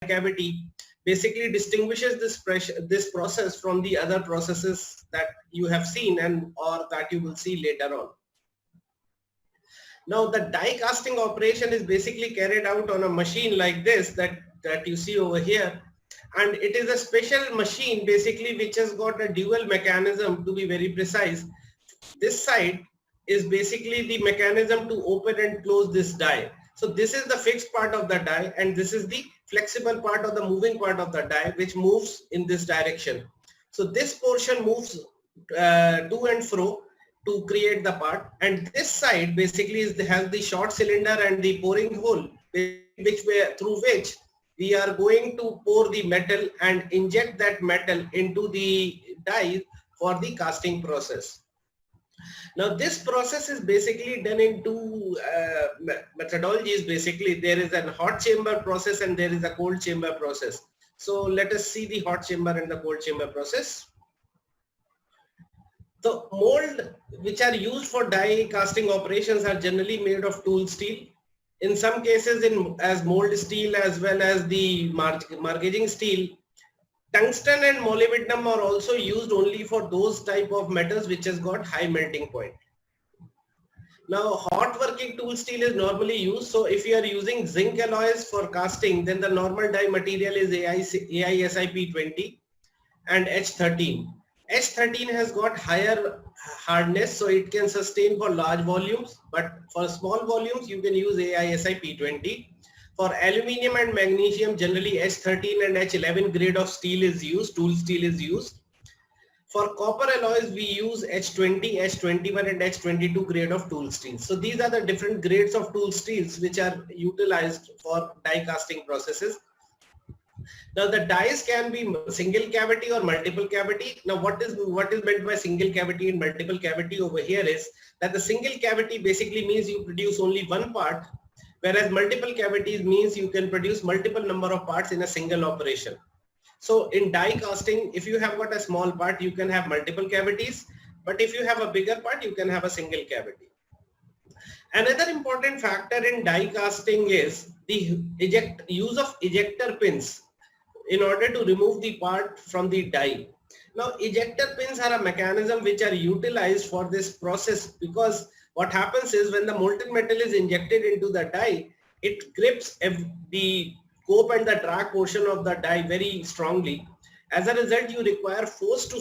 cavity basically distinguishes this process from the other processes that you have seen and or that you will see later on. Now the die casting operation is basically carried out on a machine like this that you see over here, and it is a special machine basically which has got a dual mechanism, to be very precise. This side is basically the mechanism to open and close this die. So this is the fixed part of the die, and this is the flexible part or the moving part of the die which moves in this direction. So this portion moves to and fro to create the part, and this side basically has the short cylinder and the pouring hole through which we are going to pour the metal and inject that metal into the die for the casting process. Now this process is basically done in two methodologies. Basically there is a hot chamber process and there is a cold chamber process. So let us see the hot chamber and the cold chamber process. The mold which are used for die casting operations are generally made of tool steel. In some cases as mold steel as well as the margaging steel. Tungsten and molybdenum are also used only for those type of metals which has got high melting point. Now hot working tool steel is normally used. So if you are using zinc alloys for casting, then the normal die material is AISIP20 and H13. H13 has got higher hardness, so it can sustain for large volumes, but for small volumes you can use AISIP20. For aluminium and magnesium, generally H13 and H11 grade of steel is used, tool steel is used. For copper alloys, we use H20, H21 and H22 grade of tool steel. So these are the different grades of tool steels which are utilized for die casting processes. Now the dies can be single cavity or multiple cavity. Now what is meant by single cavity and multiple cavity over here is that the single cavity basically means you produce only one part, whereas multiple cavities means you can produce multiple number of parts in a single operation. So in die casting, if you have got a small part, you can have multiple cavities, but if you have a bigger part, you can have a single cavity. Another important factor in die casting is the use of ejector pins in order to remove the part from the die. Now ejector pins are a mechanism which are utilized for this process, because what happens is when the molten metal is injected into the die, it grips the cope and the drag portion of the die very strongly. As a result, you require force to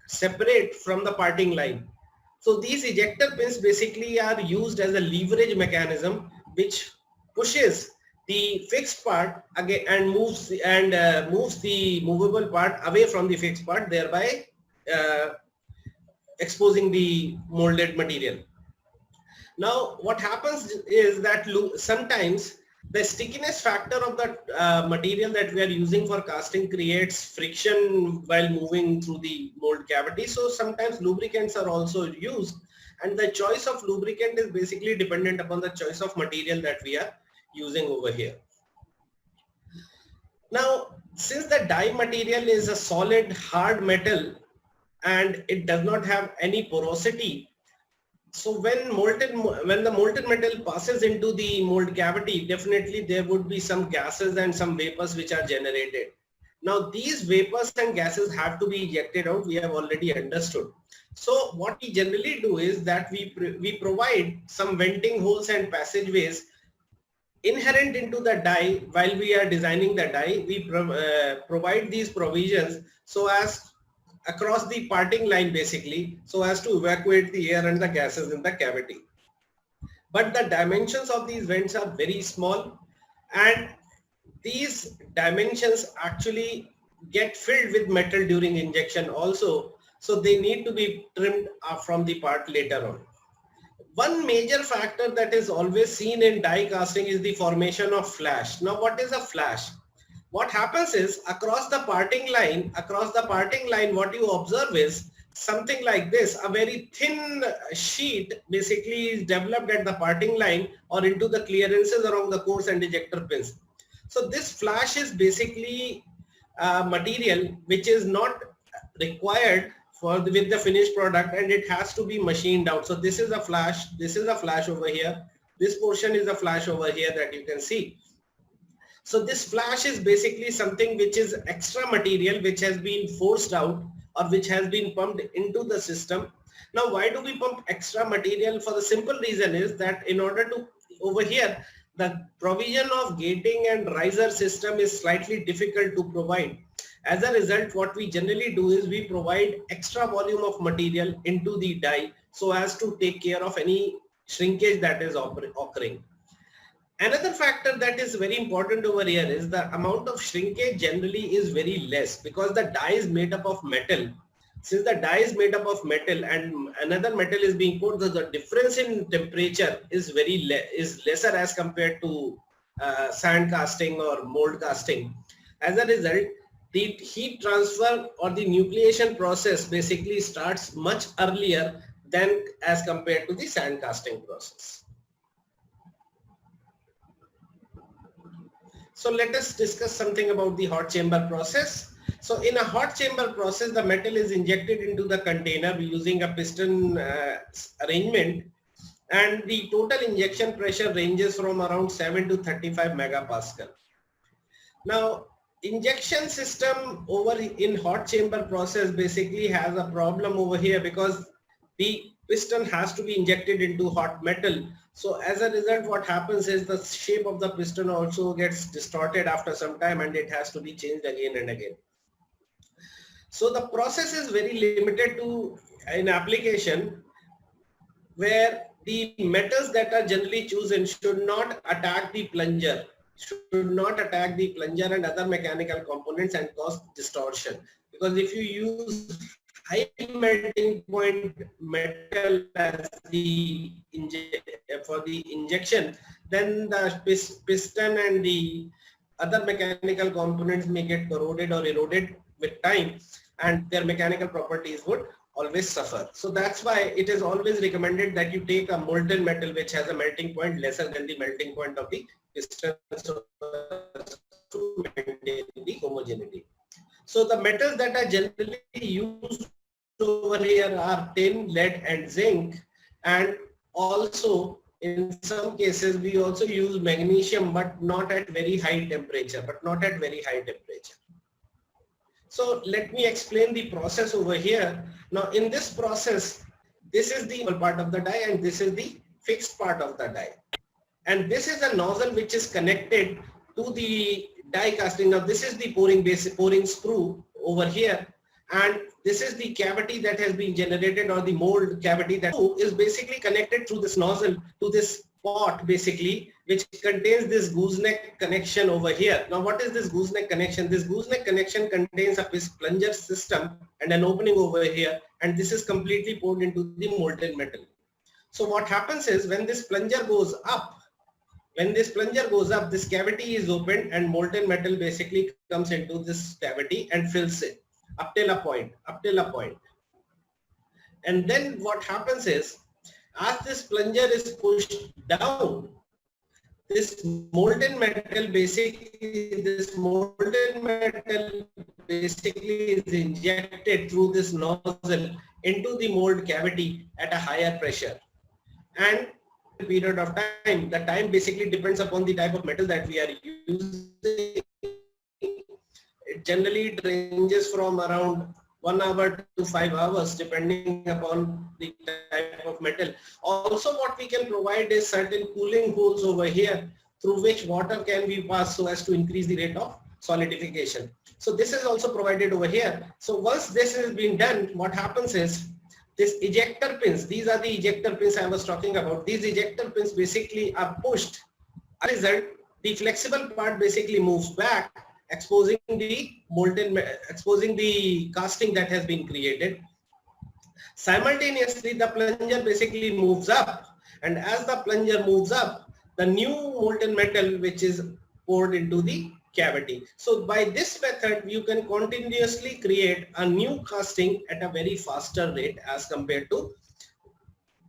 separate from the parting line. So these ejector pins basically are used as a leverage mechanism which pushes the fixed part again and moves the movable part away from the fixed part, thereby exposing the molded material. Now what happens is that sometimes the stickiness factor of the material that we are using for casting creates friction while moving through the mold cavity. So sometimes lubricants are also used, and the choice of lubricant is basically dependent upon the choice of material that we are using over here. Now since the die material is a solid hard metal and it does not have any porosity, so when the molten metal passes into the mold cavity, definitely there would be some gases and some vapors which are generated. Now these vapors and gases have to be ejected out, we have already understood. So what we generally do is that we provide some venting holes and passageways inherent into the die. While we are designing the die, we provide these provisions so as across the parting line basically, so as to evacuate the air and the gases in the cavity. But the dimensions of these vents are very small, and these dimensions actually get filled with metal during injection also, so they need to be trimmed from the part later on. One major factor that is always seen in die casting is the formation of flash. Now what is a flash? What happens is across the parting line, what you observe is something like this. A very thin sheet basically is developed at the parting line or into the clearances around the cores and ejector pins. So this flash is basically material which is not required with the finished product, and it has to be machined out. So this is a flash over here. This portion is a flash over here that you can see. So this flash is basically something which is extra material which has been forced out or which has been pumped into the system. Now, why do we pump extra material? For the simple reason is that in order to, over here, the provision of gating and riser system is slightly difficult to provide. As a result, what we generally do is we provide extra volume of material into the die so as to take care of any shrinkage that is occurring. Another factor that is very important over here is the amount of shrinkage generally is very less because the die is made up of metal. Since the die is made up of metal and another metal is being put, the difference in temperature is lesser as compared to sand casting or mold casting. As a result, the heat transfer or the nucleation process basically starts much earlier than as compared to the sand casting process. So let us discuss something about the hot chamber process. So in a hot chamber process, the metal is injected into the container using a piston arrangement, and the total injection pressure ranges from around 7 to 35 megapascal. Now, injection system over in hot chamber process basically has a problem over here because the piston has to be injected into hot metal. So as a result, what happens is the shape of the piston also gets distorted after some time and it has to be changed again and again. So the process is very limited to an application where the metals that are generally chosen should not attack the plunger, and other mechanical components and cause distortion. Because if you use high melting point metal as for the injection, then the piston and the other mechanical components may get corroded or eroded with time, and their mechanical properties would always suffer. So that's why it is always recommended that you take a molten metal which has a melting point lesser than the melting point of the piston to maintain the homogeneity. So the metals that are generally used over here are tin, lead and zinc, and also in some cases we also use magnesium, but not at very high temperature. So let me explain the process over here. Now in this process, this is the part of the die and this is the fixed part of the die. And this is a nozzle which is connected to the die casting. Now this is the pouring screw over here, and this is the cavity that has been generated, or the mold cavity that is basically connected through this nozzle to this pot basically, which contains this gooseneck connection over here. Now what is this gooseneck connection? This gooseneck connection contains a plunger system and an opening over here, and this is completely poured into the molten metal. So what happens is when this plunger goes up, this cavity is opened and molten metal basically comes into this cavity and fills it up till a point. And then what happens is, as this plunger is pushed down, this molten metal basically is injected through this nozzle into the mold cavity at a higher pressure. And period of time, the time basically depends upon the type of metal that we are using. It generally ranges from around 1 hour to 5 hours depending upon the type of metal. Also what we can provide is certain cooling holes over here through which water can be passed so as to increase the rate of solidification. So this is also provided over here. So once this has been done, what happens is this ejector pins, these are the ejector pins I was talking about. These ejector pins basically are pushed. As a result, the flexible part basically moves back, exposing the casting that has been created. Simultaneously, the plunger basically moves up, and as the plunger moves up, the new molten metal which is poured into the cavity. So by this method, you can continuously create a new casting at a very faster rate as compared to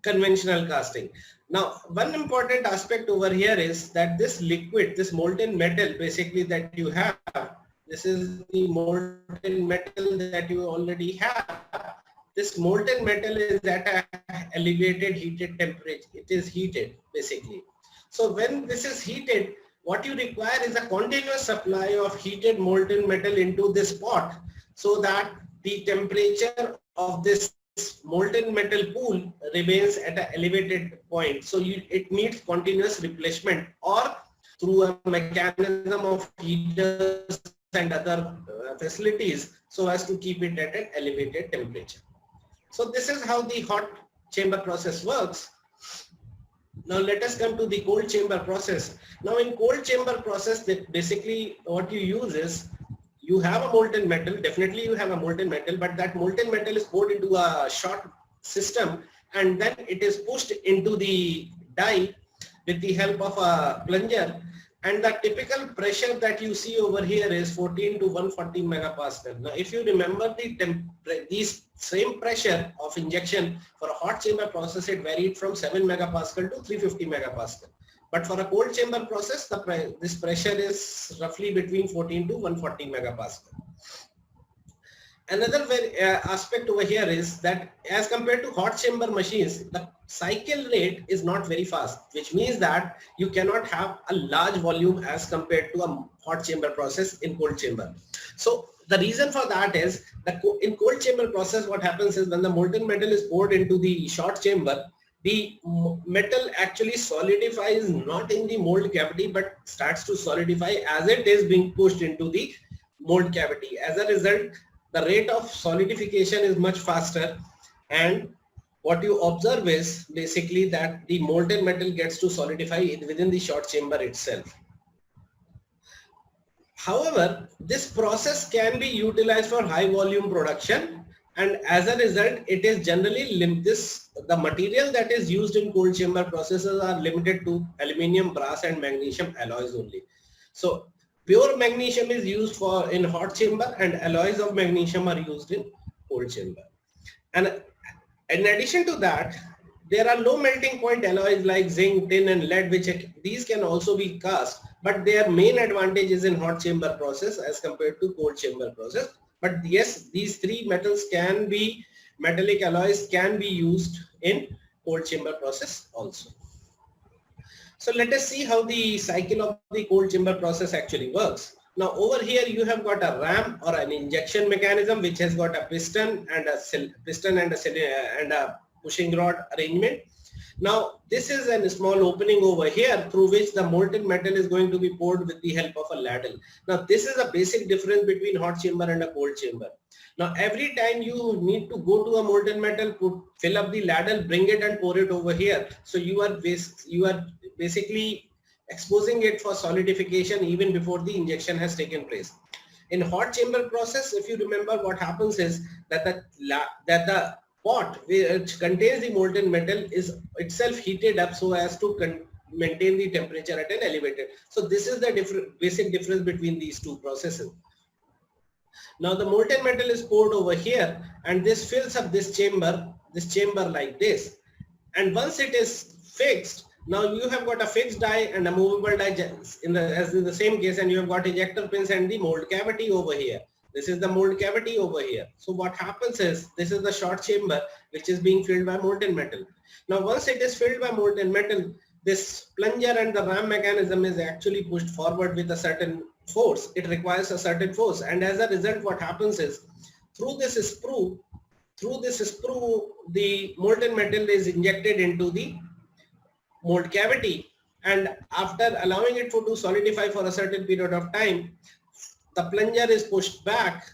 conventional casting. Now, one important aspect over here is that this liquid, this molten metal basically that you have, this is the molten metal that you already have. This molten metal is at an elevated heated temperature. It is heated basically. So when this is heated, what you require is a continuous supply of heated molten metal into this pot, so that the temperature of this molten metal pool remains at an elevated point. So it needs continuous replenishment, or through a mechanism of heaters and other facilities, so as to keep it at an elevated temperature. So this is how the hot chamber process works. Now let us come to the cold chamber process. Now in cold chamber process, that basically what you use is, you have a molten metal, definitely you have a molten metal, but that molten metal is poured into a shot system, and then it is pushed into the die with the help of a plunger, and the typical pressure that you see over here is 14 to 140 megapascal. Now if you remember these same pressure of injection for a hot chamber process, it varied from 7 megapascal to 350 megapascal. But for a cold chamber process, this pressure is roughly between 14 to 140 megapascal. Another aspect over here is that as compared to hot chamber machines, the cycle rate is not very fast, which means that you cannot have a large volume as compared to a hot chamber process in cold chamber. So the reason for that is that in cold chamber process, what happens is when the molten metal is poured into the shot chamber, the metal actually solidifies not in the mold cavity, but starts to solidify as it is being pushed into the mold cavity. As a result, the rate of solidification is much faster, and what you observe is basically that the molten metal gets to solidify within the shot chamber itself. However, this process can be utilized for high volume production, and as a result, it is generally the material that is used in cold chamber processes are limited to aluminum, brass and magnesium alloys only. So pure magnesium is used in hot chamber, and alloys of magnesium are used in cold chamber. And in addition to that, there are low melting point alloys like zinc, tin and lead, these can also be cast, but their main advantage is in hot chamber process as compared to cold chamber process. But yes, these three metallic alloys can be used in cold chamber process also. So let us see how the cycle of the cold chamber process actually works. Now over here you have got a ram or an injection mechanism which has got a piston and a pushing rod arrangement. Now this is a small opening over here through which the molten metal is going to be poured with the help of a ladle. Now this is a basic difference between hot chamber and a cold chamber. Now every time you need to go to a molten metal, fill up the ladle, bring it and pour it over here. So you are basically exposing it for solidification even before the injection has taken place. In hot chamber process, if you remember, what happens is that the pot which contains the molten metal is itself heated up so as to maintain the temperature at an elevated. So this is the basic difference between these two processes. Now the molten metal is poured over here, and this fills up this chamber like this. And once it is fixed, now you have got a fixed die and a movable die as in the same case, and you have got ejector pins and the mold cavity over here. This is the mold cavity over here. So what happens is, this is the shot chamber which is being filled by molten metal. Now once it is filled by molten metal, this plunger and the ram mechanism is actually pushed forward with a certain force. It requires a certain force, and as a result what happens is, through this sprue, the molten metal is injected into the mold cavity, and after allowing it to solidify for a certain period of time, the plunger is pushed back,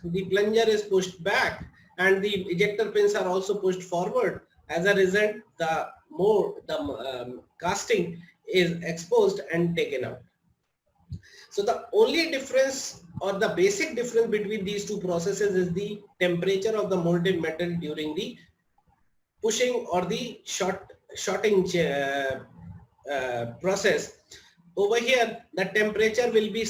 and the ejector pins are also pushed forward. As a result, the casting is exposed and taken out. So the only difference, or the basic difference between these two processes, is the temperature of the molten metal during the pushing or the shotting process. Over here, the temperature will be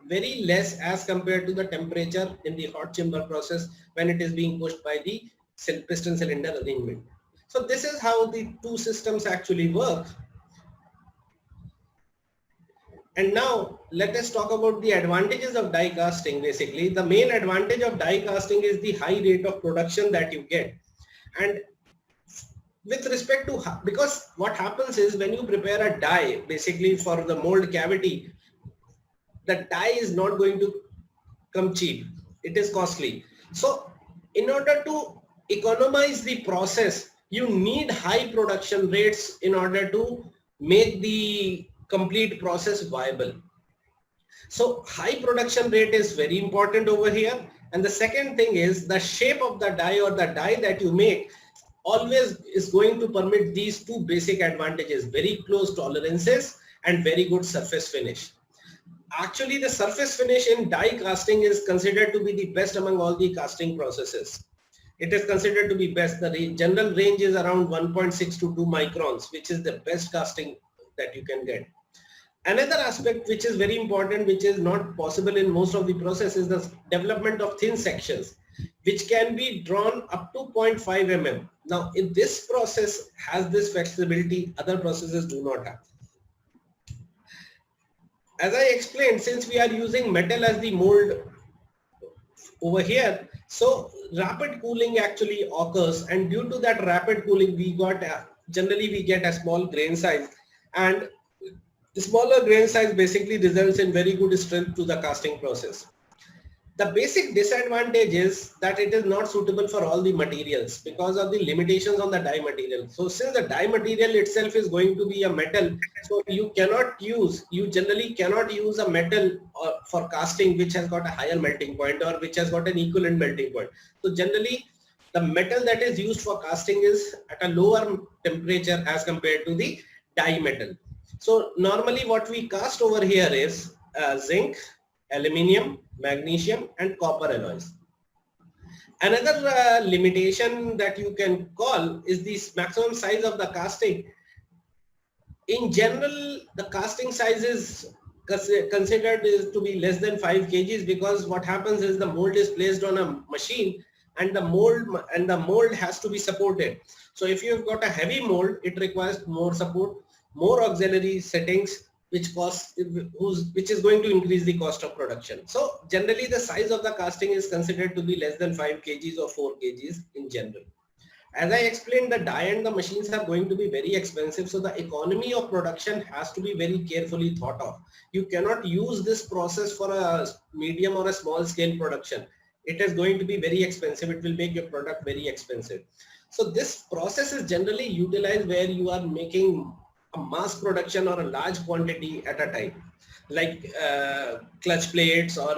very less as compared to the temperature in the hot chamber process when it is being pushed by the piston cylinder arrangement. So this is how the two systems actually work. And now let us talk about the advantages of die casting. Basically, the main advantage of die casting is the high rate of production that you get. And with respect to, because what happens is, when you prepare a die basically for the mold cavity, the die is not going to come cheap. It is costly. So in order to economize the process, you need high production rates in order to make the complete process viable. So high production rate is very important over here. And the second thing is the shape of the die or the die that you make always is going to permit these two basic advantages: very close tolerances and very good surface finish. Actually, the surface finish in die casting is considered to be the best among all the casting processes. It is considered to be best. The general range is around 1.6 to 2 microns, which is the best casting that you can get. Another aspect which is very important, which is not possible in most of the processes, is the development of thin sections, which can be drawn up to 0.5 mm. Now, if this process has this flexibility, other processes do not have. As I explained, since we are using metal as the mold over here, so rapid cooling actually occurs, and due to that rapid cooling, we got generally we get a small grain size, and the smaller grain size basically results in very good strength to the casting process. The basic disadvantage is that it is not suitable for all the materials because of the limitations on the die material. So since the die material itself is going to be a metal, so you generally cannot use a metal for casting which has got a higher melting point or which has got an equivalent melting point. So generally the metal that is used for casting is at a lower temperature as compared to the die metal. So normally what we cast over here is zinc, aluminium, magnesium and copper alloys. Another limitation that you can call is the maximum size of the casting. In general, the casting size is considered to be less than 5 kgs because what happens is the mold is placed on a machine and the mold has to be supported. So if you've got a heavy mold, it requires more support, more auxiliary settings, which is going to increase the cost of production. So generally the size of the casting is considered to be less than 5 kgs or 4 kgs in general. As I explained, the die and the machines are going to be very expensive, so the economy of production has to be very carefully thought of. You cannot use this process for a medium or a small scale production. It is going to be very expensive. It will make your product very expensive. So this process is generally utilized where you are making a mass production or a large quantity at a time, like clutch plates or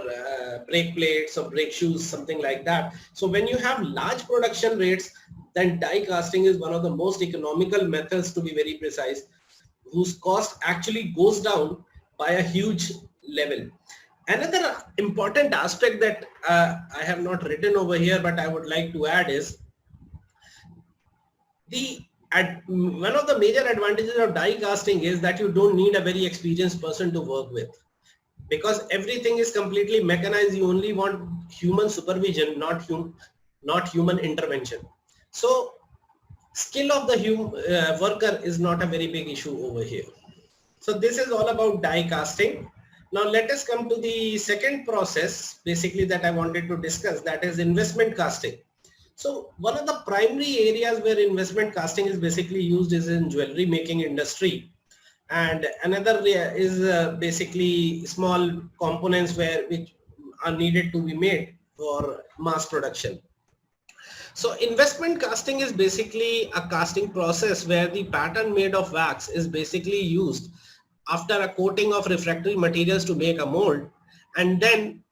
brake plates or brake shoes, something like that. So when you have large production rates, then die casting is one of the most economical methods, to be very precise, whose cost actually goes down by a huge level. Another important aspect that I have not written over here, but I would like to add is one of the major advantages of die casting is that you don't need a very experienced person to work with, because everything is completely mechanized. You only want human supervision, not human intervention. So skill of the worker is not a very big issue over here. So this is all about die casting. Now let us come to the second process basically that I wanted to discuss, that is investment casting. So one of the primary areas where investment casting is basically used is in jewelry making industry, and another is basically small components which are needed to be made for mass production. So investment casting is basically a casting process where the pattern made of wax is basically used after a coating of refractory materials to make a mold, and then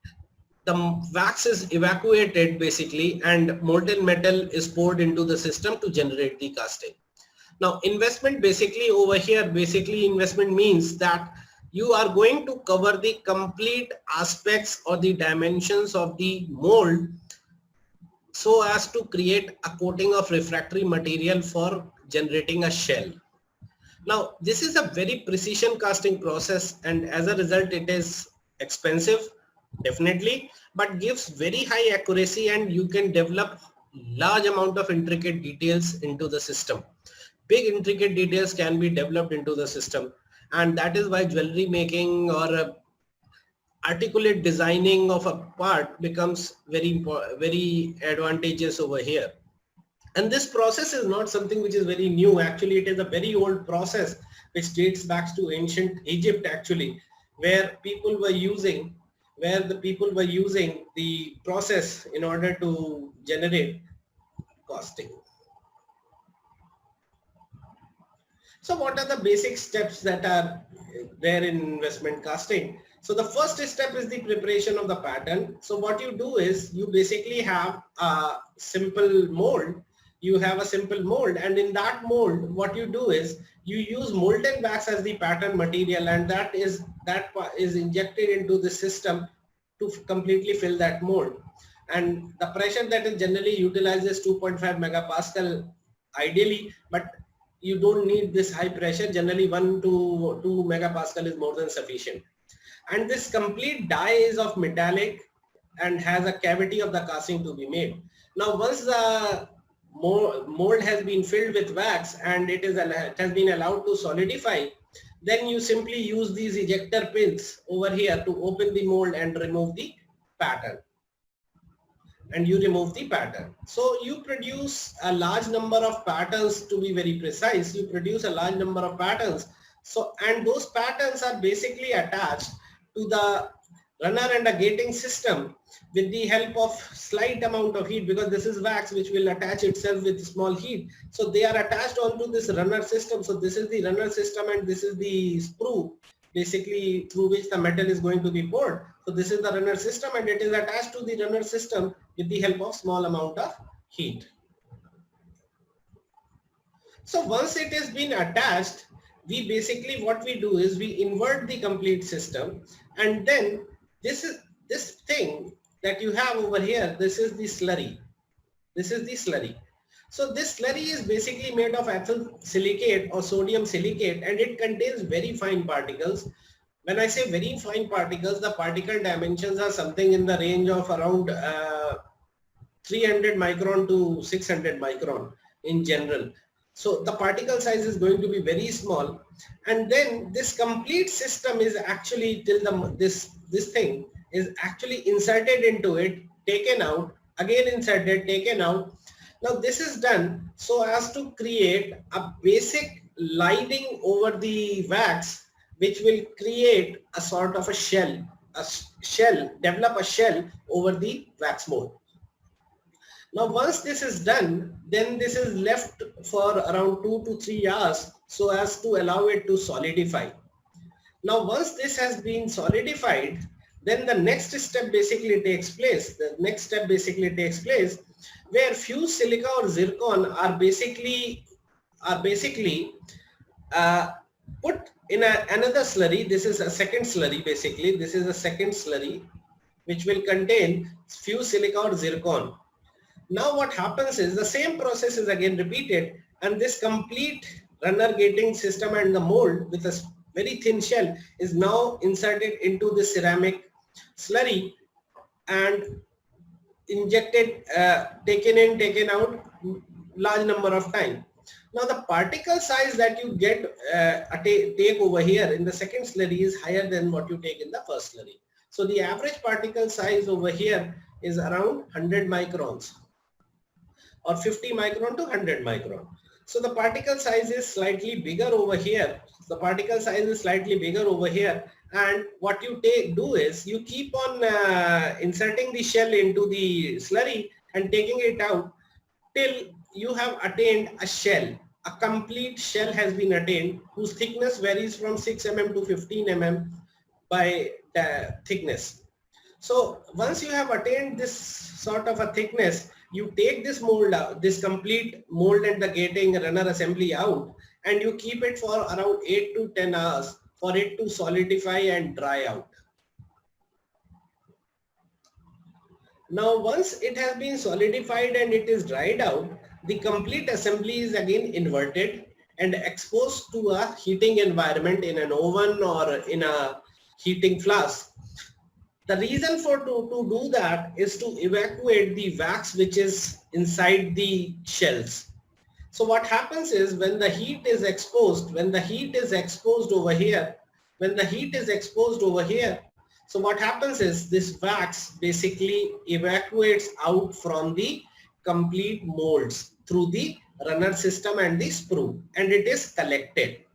the wax is evacuated basically and molten metal is poured into the system to generate the casting. Now investment basically over here, investment means that you are going to cover the complete aspects or the dimensions of the mold so as to create a coating of refractory material for generating a shell. Now this is a very precision casting process, and as a result it is expensive, definitely, but gives very high accuracy, and you can develop large amount of intricate details into the system. Big intricate details can be developed into the system, and that is why jewelry making or articulate designing of a part becomes very advantageous over here. And this process is not something which is very new. Actually, it is a very old process which dates back to ancient Egypt actually, where the people were using the process in order to generate costing. So what are the basic steps that are there in investment costing? So the first step is the preparation of the pattern. So what you do is you basically have a simple mold. You have a simple mold, and in that mold, what you do is you use molten wax as the pattern material, and that is injected into the system to completely fill that mold. And the pressure that is generally utilizes 2.5 megapascal ideally, but you don't need this high pressure. Generally 1 to 2 megapascal is more than sufficient. And this complete die is of metallic and has a cavity of the casting to be made. Now once the mold has been filled with wax and it has been allowed to solidify, then you simply use these ejector pins over here to open the mold and remove the pattern. So you produce a large number of patterns. To be very precise, you produce a large number of patterns. So, and those patterns are basically attached to the runner and a gating system with the help of slight amount of heat, because this is wax which will attach itself with small heat. So they are attached onto this runner system. So this is the runner system and this is the sprue basically through which the metal is going to be poured. So this is the runner system and it is attached to the runner system with the help of small amount of heat. So once it has been attached, we basically what we do is we invert the complete system, and then this thing that you have over here, this is the slurry. So this slurry is basically made of ethyl silicate or sodium silicate, and it contains very fine particles. When I say very fine particles, the particle dimensions are something in the range of around 300 micron to 600 micron in general. So the particle size is going to be very small, and then this complete system is actually this thing is actually inserted into it, taken out, again inserted, taken out. Now this is done so as to create a basic lining over the wax, which will create a sort of a shell, develop a shell over the wax mold. Now once this is done, then this is left for around 2 to 3 hours so as to allow it to solidify. Now once this has been solidified, then the next step basically takes place. Where fused silica or zircon are basically put in another slurry. This is a second slurry basically. This is a second slurry which will contain fused silica or zircon. Now what happens is the same process is again repeated, and this complete runner gating system and the mold with a very thin shell is now inserted into the ceramic slurry and injected, taken in, taken out large number of time. Now the particle size that you get take over here in the second slurry is higher than what you take in the first slurry. So the average particle size over here is around 100 microns or 50 micron to 100 micron. So the particle size is slightly bigger over here. And what you do is you keep on inserting the shell into the slurry and taking it out till you have attained a shell. A complete shell has been attained, whose thickness varies from 6 mm to 15 mm by the thickness. So once you have attained this sort of a thickness, you take this mold out, this complete mold and the gating runner assembly out, and you keep it for around 8 to 10 hours for it to solidify and dry out. Now once it has been solidified and it is dried out, the complete assembly is again inverted and exposed to a heating environment in an oven or in a heating flask. The reason to do that is to evacuate the wax which is inside the shells. So what happens is when the heat is exposed over here, so what happens is this wax basically evacuates out from the complete molds through the runner system and the sprue, and it is collected.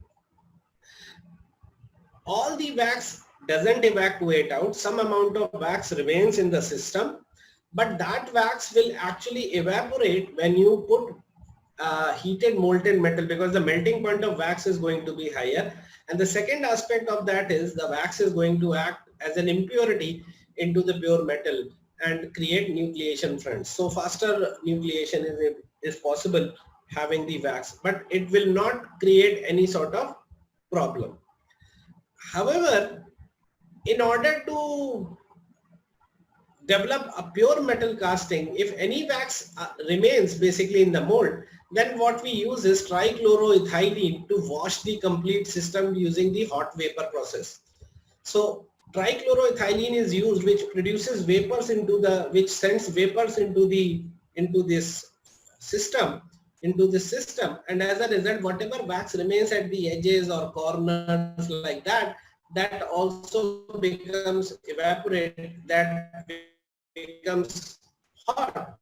All the wax doesn't evacuate out. Some amount of wax remains in the system, but that wax will actually evaporate when you put heated molten metal, because the melting point of wax is going to be higher. And the second aspect of that is the wax is going to act as an impurity into the pure metal and create nucleation fronts. So faster nucleation is possible having the wax, but it will not create any sort of problem. However, in order to develop a pure metal casting, if any wax remains basically in the mold, then what we use is trichloroethylene to wash the complete system using the hot vapor process. So trichloroethylene is used, which produces vapors which sends vapors into this system, and as a result, whatever wax remains at the edges or corners like that, that also becomes evaporated, that becomes hot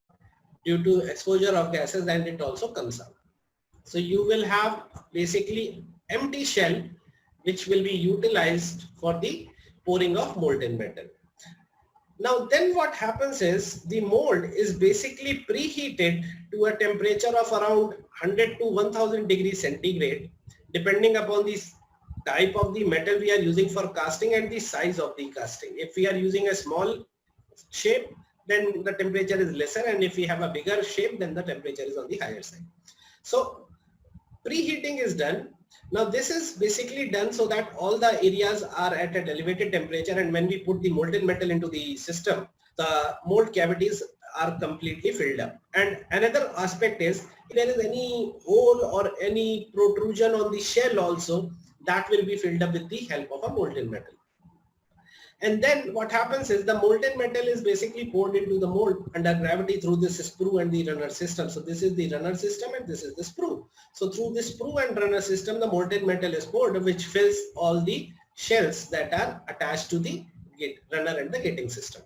due to exposure of gases, and it also comes out. So you will have basically empty shell which will be utilized for the pouring of molten metal. Now then what happens is the mold is basically preheated to a temperature of around 100 to 1000 degrees centigrade, depending upon the type of the metal we are using for casting and the size of the casting. If we are using a small shape, then the temperature is lesser, and if we have a bigger shape, then the temperature is on the higher side. So preheating is done. Now this is basically done so that all the areas are at an elevated temperature, and when we put the molten metal into the system, the mold cavities are completely filled up. And another aspect is, if there is any hole or any protrusion on the shell also, that will be filled up with the help of a molten metal. And then what happens is the molten metal is basically poured into the mold under gravity through this sprue and the runner system. So this is the runner system and this is the sprue. So through this sprue and runner system, the molten metal is poured, which fills all the shells that are attached to the runner and the gating system.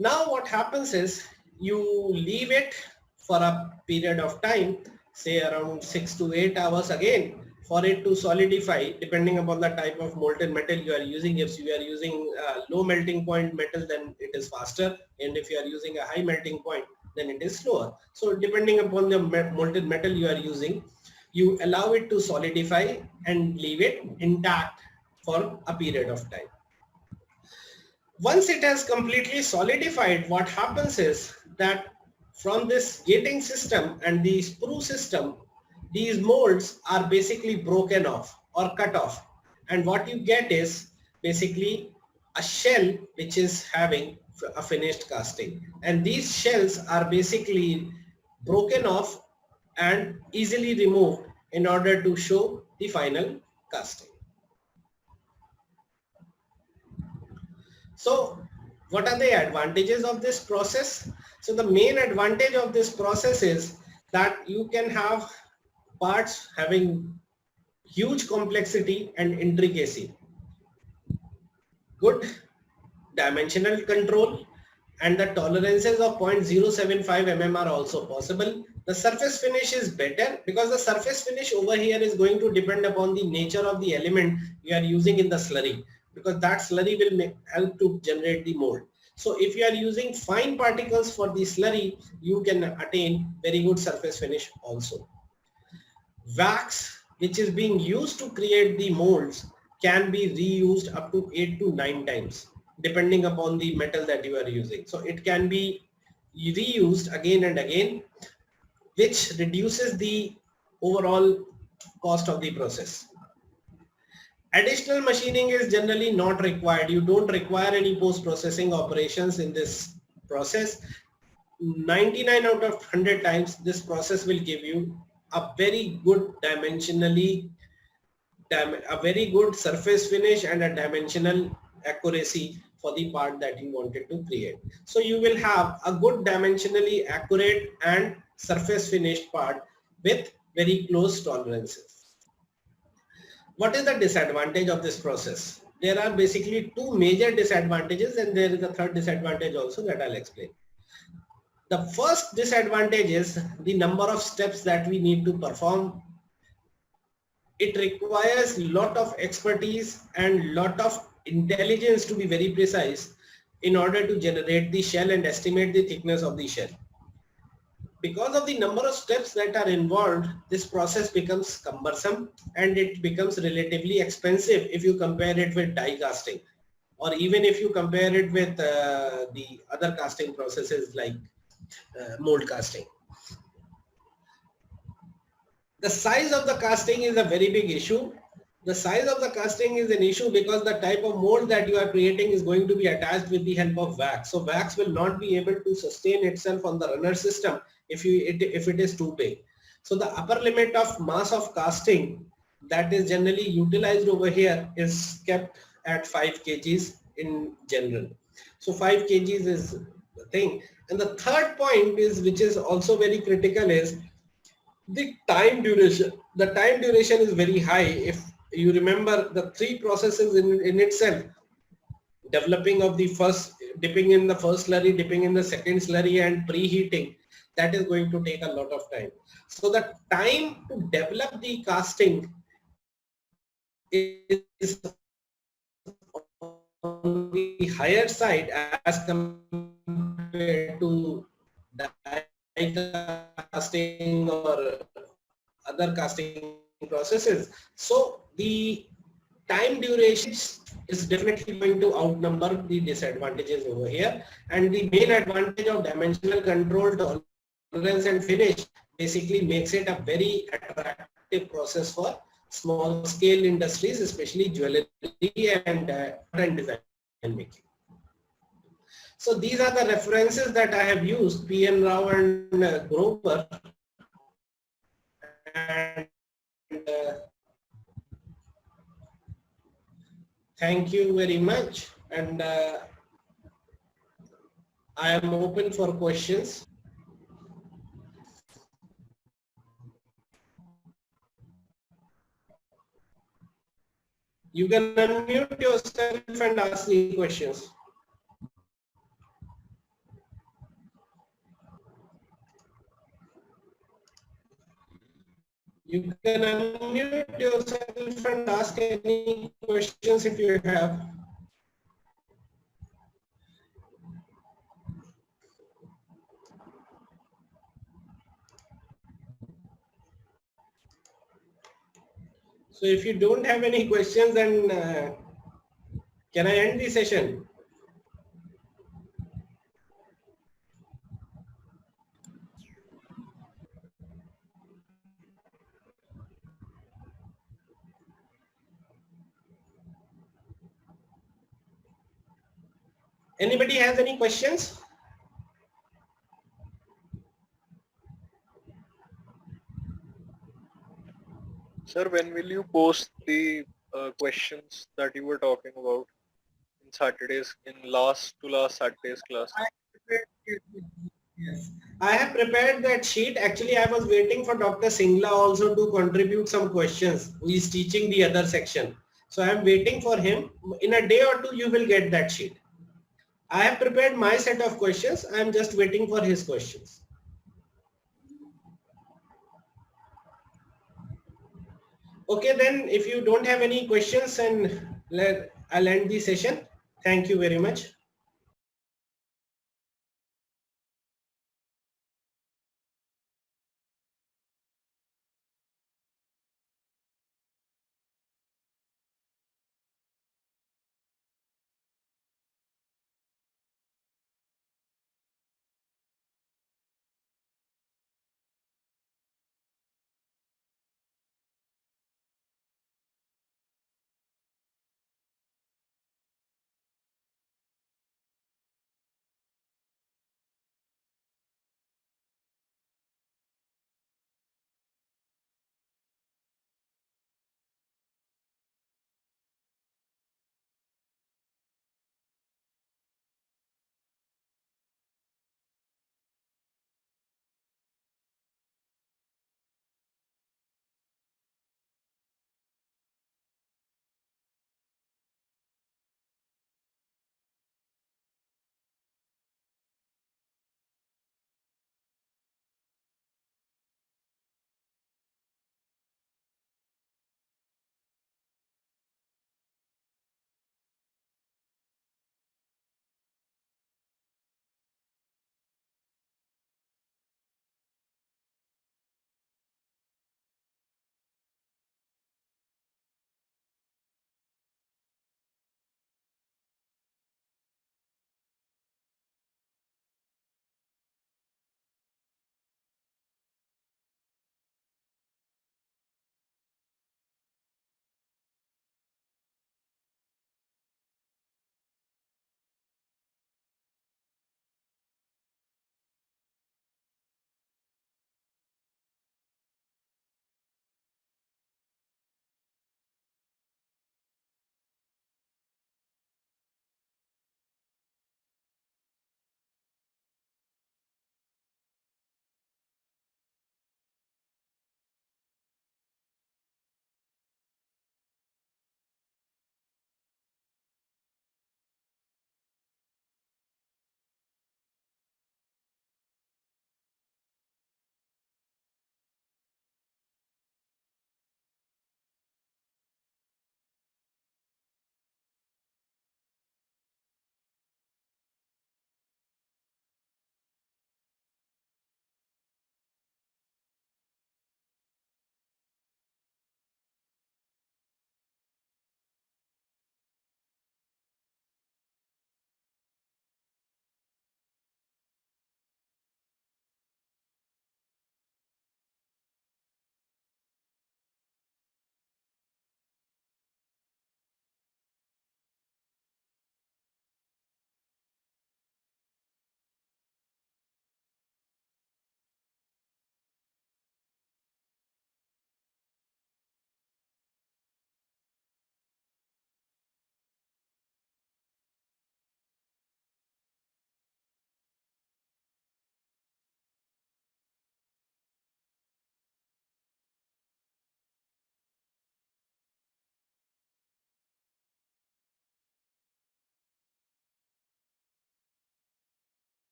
Now what happens is you leave it for a period of time, say around 6 to 8 hours again, for it to solidify, depending upon the type of molten metal you are using. If you are using low melting point metal, then it is faster, and if you are using a high melting point, then it is slower. So depending upon the molten metal you are using, you allow it to solidify and leave it intact for a period of time. Once it has completely solidified, what happens is that from this gating system and the sprue system, these molds are basically broken off or cut off, and what you get is basically a shell which is having a finished casting, and these shells are basically broken off and easily removed in order to show the final casting. So what are the advantages of this process? So the main advantage of this process is that you can have parts having huge complexity and intricacy, good dimensional control, and the tolerances of 0.075 mm are also possible. The surface finish is better because the surface finish over here is going to depend upon the nature of the element you are using in the slurry, because that slurry will help to generate the mold. So if you are using fine particles for the slurry, you can attain very good surface finish also. Wax, which is being used to create the molds, can be reused up to 8 to 9 times depending upon the metal that you are using. So it can be reused again and again, which reduces the overall cost of the process. Additional machining is generally not required. You don't require any post-processing operations in this process. 99 out of 100 times this process will give you a very good a very good surface finish and a dimensional accuracy for the part that you wanted to create. So you will have a good dimensionally accurate and surface finished part with very close tolerances. What is the disadvantage of this process? There are basically two major disadvantages, and there is a third disadvantage also that I'll explain. The first disadvantage is the number of steps that we need to perform it requires lot of expertise and lot of intelligence, to be very precise, in order to generate the shell and estimate the thickness of the shell. Because of the number of steps that are involved, this process becomes cumbersome and it becomes relatively expensive if you compare it with die casting, or even if you compare it with the other casting processes like mold casting. The size of the casting is a very big issue. The size of the casting is an issue because the type of mold that you are creating is going to be attached with the help of wax. So wax will not be able to sustain itself on the runner system if it is too big. So the upper limit of mass of casting that is generally utilized over here is kept at 5 kgs in general. So 5 kgs is the thing. And the third point is, which is also very critical, is the time duration. The time duration is very high. If you remember the 3 processes in itself, developing of the first, dipping in the first slurry, dipping in the second slurry, and preheating, that is going to take a lot of time. So the time to develop the casting is on the higher side as compared to die casting or other casting processes. So the time duration is definitely going to outnumber the disadvantages over here, and the main advantage of dimensional control, tolerance and finish basically makes it a very attractive process for small scale industries, especially jewelry and design making. So these are the references that I have used, P.N. Rao and Grover. And thank you very much, and I am open for questions. You can unmute yourself and ask the questions. You can unmute yourself and ask any questions if you have. So if you don't have any questions, then can I end the session? Anybody has any questions? Sir, when will you post the questions that you were talking about in Saturdays, in last Saturday's class? Yes. I have prepared that sheet. Actually, I was waiting for Dr. Singla also to contribute some questions. He is teaching the other section. So I am waiting for him. In a day or two, you will get that sheet. I have prepared my set of questions. I am just waiting for his questions. Okay, then if you don't have any questions, and I'll end the session. Thank you very much.